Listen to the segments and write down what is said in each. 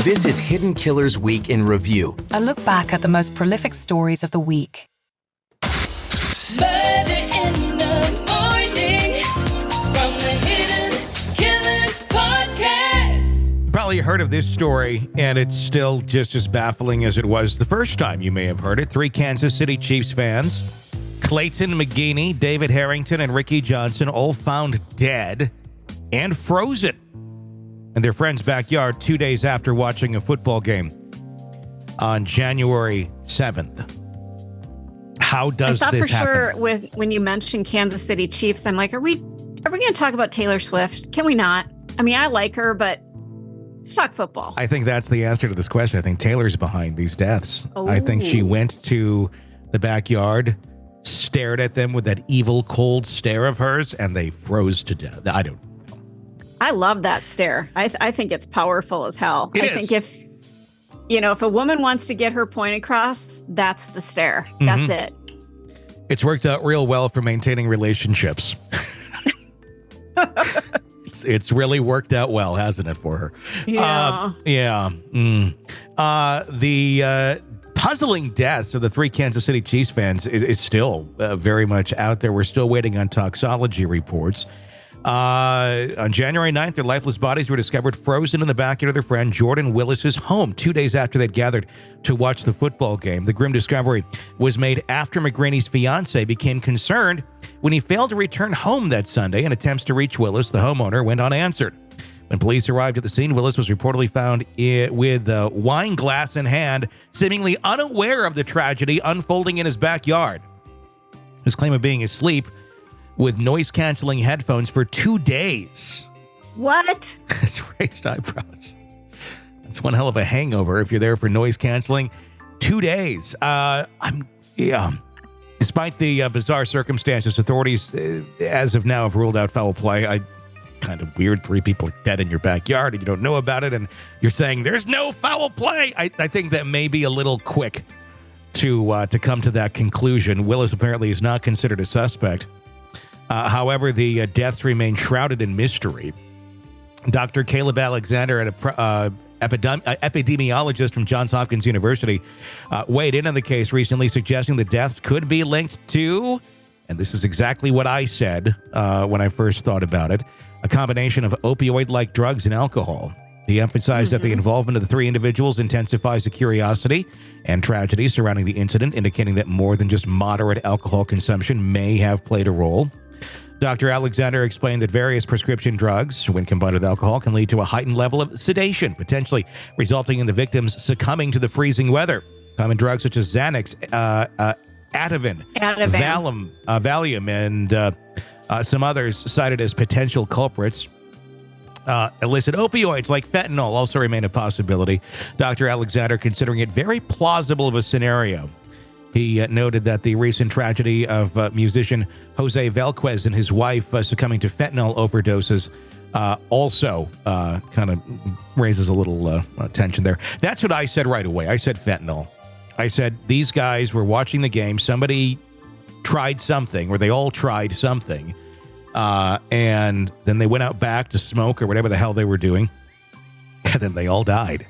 This is Hidden Killers Week in Review. A look back at the most prolific stories of the week. Murder in the morning from the Hidden Killers podcast. You probably heard of this story, and it's still just as baffling as it was the first time you may have heard it. 3 Kansas City Chiefs fans, Clayton McGeeney, David Harrington, and Ricky Johnson, all found dead and frozen in their friend's backyard 2 days after watching a football game on January 7th. How does this happen? I thought for sure when you mentioned Kansas City Chiefs, I'm like, are we going to talk about Taylor Swift? Can we not? I mean, I like her, but let's talk football. I think that's the answer to this question. I think Taylor's behind these deaths. Oh. I think she went to the backyard, stared at them with that evil, cold stare of hers, and they froze to death. I don't know. I love that stare. I think it's powerful as hell. It I is. think if a woman wants to get her point across, that's the stare. That's it. It's worked out real well for maintaining relationships. It's really worked out well, hasn't it, for her? Yeah. The puzzling deaths of the 3 Kansas City Chiefs fans is still very much out there. We're still waiting on toxology reports. On January 9th, their lifeless bodies were discovered frozen in the backyard of their friend Jordan Willis's home 2 days after they'd gathered to watch the football game. The grim discovery was made after McGeeney's fiancée became concerned when he failed to return home that Sunday, and attempts to reach Willis, the homeowner, went unanswered. When police arrived at the scene, Willis was reportedly found with a wine glass in hand, seemingly unaware of the tragedy unfolding in his backyard. His claim of being asleep with noise-canceling headphones for 2 days. What? That's raised eyebrows. That's one hell of a hangover if you're there for noise-canceling. 2 days. Despite the bizarre circumstances, authorities, as of now, have ruled out foul play. Kind of weird, 3 people dead in your backyard and you don't know about it, and you're saying there's no foul play. I think that may be a little quick to come to that conclusion. Willis apparently is not considered a suspect. However, the deaths remain shrouded in mystery. Dr. Caleb Alexander, an epidemiologist from Johns Hopkins University, weighed in on the case recently, suggesting the deaths could be linked to, and this is exactly what I said when I first thought about it, a combination of opioid-like drugs and alcohol. He emphasized that the involvement of the 3 individuals intensifies the curiosity and tragedy surrounding the incident, indicating that more than just moderate alcohol consumption may have played a role. Dr. Alexander explained that various prescription drugs, when combined with alcohol, can lead to a heightened level of sedation, potentially resulting in the victims succumbing to the freezing weather. Common drugs such as Xanax, Ativan, Valium, and some others cited as potential culprits. Illicit opioids like fentanyl also remain a possibility. Dr. Alexander considering it very plausible of a scenario. He noted that the recent tragedy of musician Jose Velquez and his wife succumbing to fentanyl overdoses also kind of raises a little tension there. That's what I said right away. I said fentanyl. I said these guys were watching the game. Somebody tried something, or they all tried something, and then they went out back to smoke or whatever the hell they were doing, and then they all died.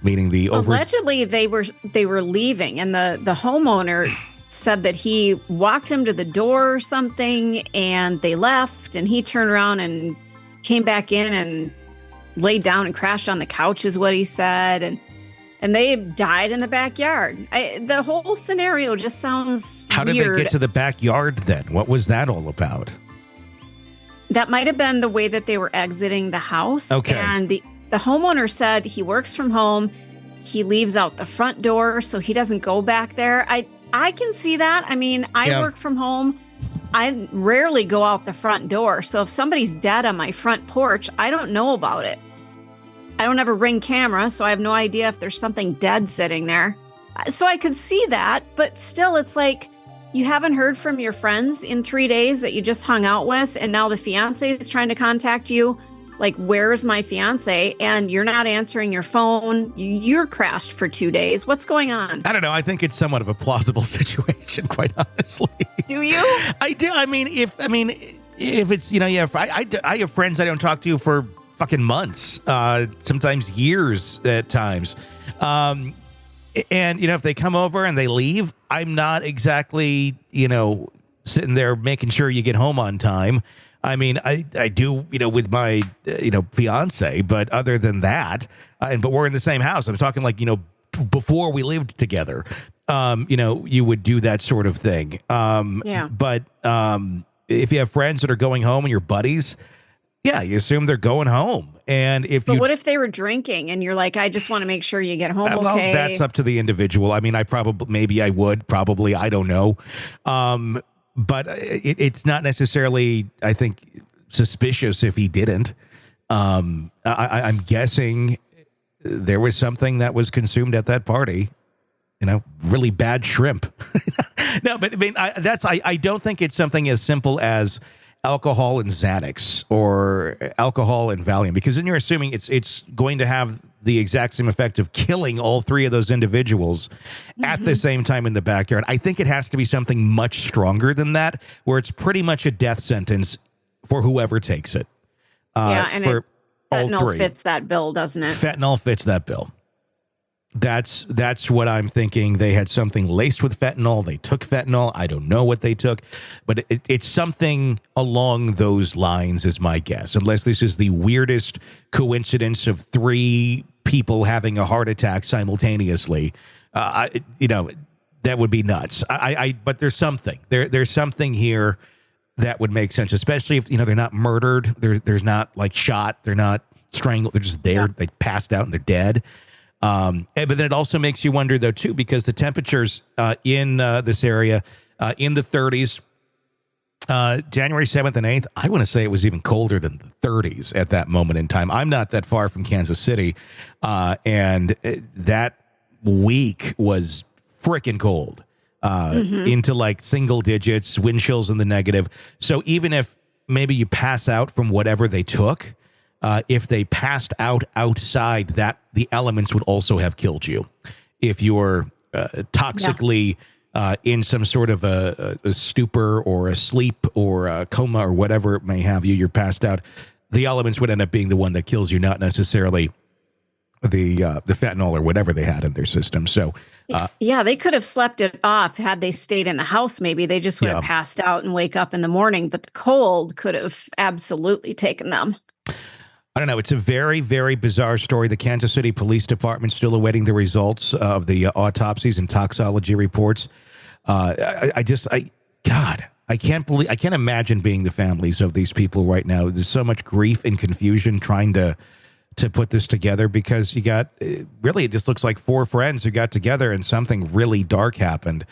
Meaning allegedly they were leaving, and the homeowner said that he walked him to the door or something, and they left, and he turned around and came back in and laid down and crashed on the couch, is what he said, and they died in the backyard. The whole scenario just sounds How did weird. they get to the backyard then? What was that all about? That might have been the way that they were exiting the house. Okay. And the homeowner said he works from home. He leaves out the front door, so he doesn't go back there. I can see that. I mean, I work from home. I rarely go out the front door. So if somebody's dead on my front porch, I don't know about it. I don't have a Ring camera, so I have no idea if there's something dead sitting there. So I could see that, but still, it's like you haven't heard from your friends in 3 days that you just hung out with, and now the fiancé is trying to contact you. Like, where's my fiance? And you're not answering your phone. You're crashed for 2 days. What's going on? I don't know. I think it's somewhat of a plausible situation, quite honestly. Do you? I do. I mean, if it's, I have friends I don't talk to for fucking months, sometimes years at times. And, if they come over and they leave, I'm not exactly, sitting there making sure you get home on time. I mean, I do, with my, fiance, but other than that, but we're in the same house. I'm talking like, before we lived together, you would do that sort of thing. But if you have friends that are going home and your buddies, yeah, you assume they're going home. And what if they were drinking and you're like, I just want to make sure you get home okay? Well, that's up to the individual. I mean, I would, I don't know. But it's not necessarily, I think, suspicious if he didn't. I'm guessing there was something that was consumed at that party. Really bad shrimp. No, but I mean, I don't think it's something as simple as alcohol and Xanax or alcohol and Valium, because then you're assuming it's going to have the exact same effect of killing all three of those individuals at the same time in the backyard. I think it has to be something much stronger than that, where it's pretty much a death sentence for whoever takes it. And for fentanyl fits that bill, doesn't it? Fentanyl fits that bill. That's what I'm thinking. They had something laced with fentanyl. They took fentanyl. I don't know what they took, but it's something along those lines is my guess, unless this is the weirdest coincidence of three people having a heart attack simultaneously. That would be nuts. But there's something. There's something here that would make sense, especially if, they're not murdered. There's not like shot. They're not strangled. They're just there. Yeah. They passed out and they're dead. But then it also makes you wonder, though, too, because the temperatures in this area in the 30s, January 7th and 8th, I want to say it was even colder than the 30s at that moment in time. I'm not that far from Kansas City, and that week was freaking cold into like single digits, wind chills in the negative. So even if maybe you pass out from whatever they took, if they passed out outside, that the elements would also have killed you. If you're toxically in some sort of a stupor or a sleep or a coma or whatever it may have you, you're passed out, the elements would end up being the one that kills you, not necessarily the fentanyl or whatever they had in their system. So they could have slept it off had they stayed in the house. Maybe they just would have passed out and wake up in the morning, but the cold could have absolutely taken them. I don't know. It's a very, very bizarre story. The Kansas City Police Department still awaiting the results of the autopsies and toxicology reports. I can't imagine being the families of these people right now. There's so much grief and confusion trying to put this together, because you got, really, it just looks like four friends who got together and something really dark happened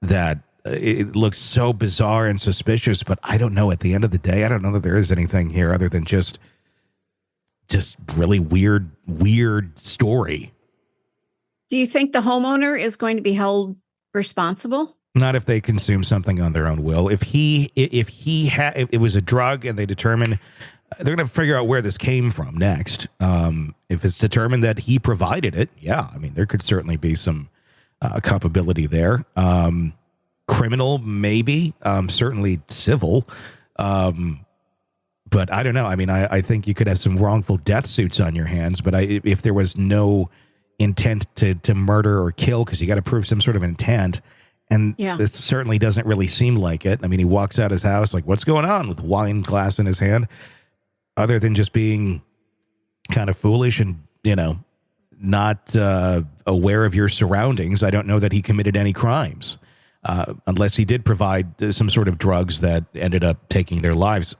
that it looks so bizarre and suspicious. But I don't know. At the end of the day, I don't know that there is anything here other than just really weird story. Do you think the homeowner is going to be held responsible? Not if they consume something on their own will. If it was a drug and they determine, they're going to figure out where this came from next. If it's determined that he provided it, yeah, I mean, there could certainly be some culpability there. Criminal, maybe, certainly civil. But I don't know. I mean, I think you could have some wrongful death suits on your hands. But if there was no intent to murder or kill, because you got to prove some sort of intent, and this certainly doesn't really seem like it. I mean, he walks out his house like, what's going on, with wine glass in his hand, other than just being kind of foolish and, not aware of your surroundings. I don't know that he committed any crimes, unless he did provide some sort of drugs that ended up taking their lives.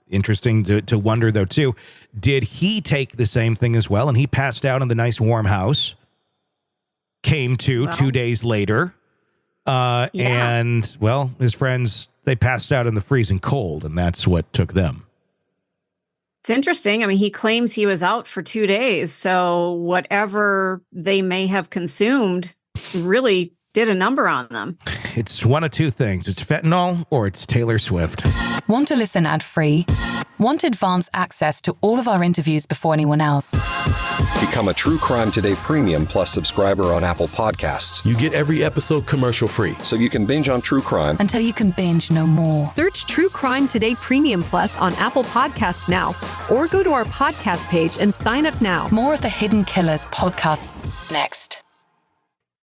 Interesting to wonder, though, too. Did he take the same thing as well? And he passed out in the nice warm house, came to 2 days later. And, well, his friends, they passed out in the freezing cold, and that's what took them. It's interesting. I mean, he claims he was out for 2 days. So whatever they may have consumed really did a number on them. It's one of two things. It's fentanyl or it's Taylor Swift. Want to listen ad-free? Want advance access to all of our interviews before anyone else? Become a True Crime Today Premium Plus subscriber on Apple Podcasts. You get every episode commercial-free. So you can binge on true crime Until you can binge no more. Search True Crime Today Premium Plus on Apple Podcasts now, or go to our podcast page and sign up now. More of the Hidden Killers podcast next.